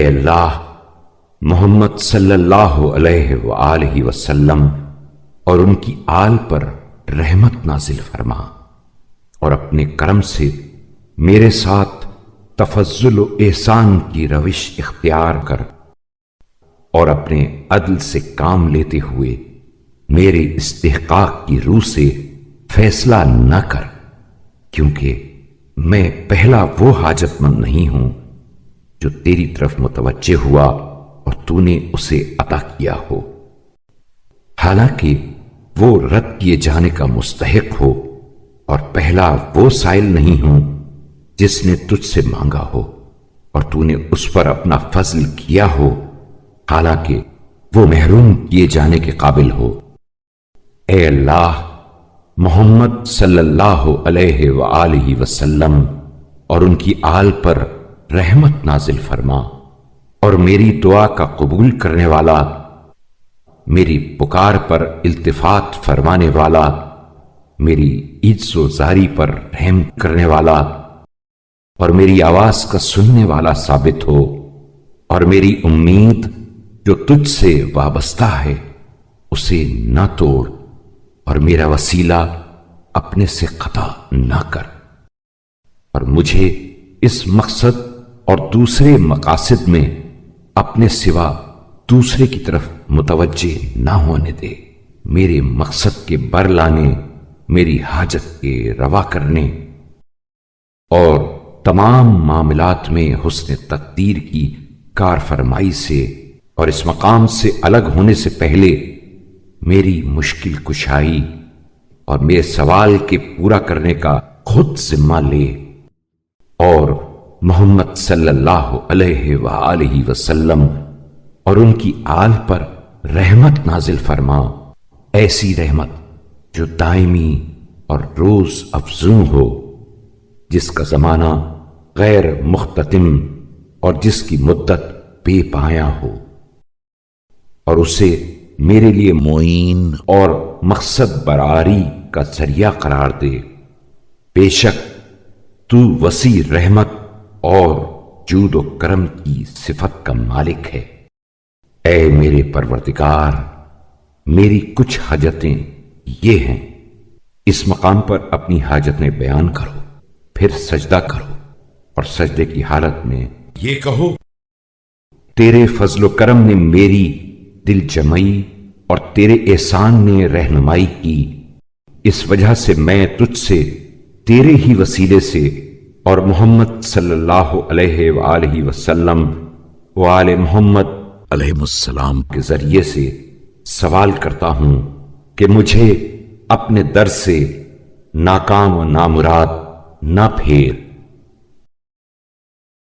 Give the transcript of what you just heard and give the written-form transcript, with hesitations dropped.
اللہ، محمد صلی اللہ علیہ وآلہ وسلم اور ان کی آل پر رحمت نازل فرما، اور اپنے کرم سے میرے ساتھ تفضل و احسان کی روش اختیار کر، اور اپنے عدل سے کام لیتے ہوئے میرے استحقاق کی روح سے فیصلہ نہ کر، کیونکہ میں پہلا وہ حاجت مند نہیں ہوں جو تیری طرف متوجہ ہوا اور تو نے اسے عطا کیا ہو، حالانکہ وہ رد کیے جانے کا مستحق ہو، اور پہلا وہ سائل نہیں ہوں جس نے تجھ سے مانگا ہو اور تو نے اس پر اپنا فضل کیا ہو، حالانکہ وہ محروم کیے جانے کے قابل ہو۔ اے اللہ، محمد صلی اللہ علیہ وآلہ وسلم اور ان کی آل پر رحمت نازل فرما، اور میری دعا کا قبول کرنے والا، میری پکار پر التفات فرمانے والا، میری عجز و زاری پر رحم کرنے والا، اور میری آواز کا سننے والا ثابت ہو، اور میری امید جو تجھ سے وابستہ ہے اسے نہ توڑ، اور میرا وسیلہ اپنے سے قطع نہ کر، اور مجھے اس مقصد اور دوسرے مقاصد میں اپنے سوا دوسرے کی طرف متوجہ نہ ہونے دے۔ میرے مقصد کے بر لانے، میری حاجت کے روا کرنے اور تمام معاملات میں حسن تقدیر کی کار فرمائی سے اور اس مقام سے الگ ہونے سے پہلے میری مشکل کشائی اور میرے سوال کے پورا کرنے کا خود ذمہ لے، اور محمد صلی اللہ علیہ وآلہ وسلم اور ان کی آل پر رحمت نازل فرما، ایسی رحمت جو دائمی اور روز افزوں ہو، جس کا زمانہ غیر مختتم اور جس کی مدت بے پایاں ہو، اور اسے میرے لیے معین اور مقصد برآری کا ذریعہ قرار دے۔ بے شک تو وسیع رحمت اور جود و کرم کی صفت کا مالک ہے۔ اے میرے پروردگار، میری کچھ حاجتیں یہ ہیں، اس مقام پر اپنی حاجتیں بیان کرو، پھر سجدہ کرو، اور سجدے کی حالت میں یہ کہو: تیرے فضل و کرم نے میری دل جمعی اور تیرے احسان نے رہنمائی کی، اس وجہ سے میں تجھ سے تیرے ہی وسیلے سے اور محمد صلی اللہ علیہ وآلہ وسلم وآل محمد علیہ السلام کے ذریعے سے سوال کرتا ہوں کہ مجھے اپنے در سے ناکام و نامراد نہ پھیر۔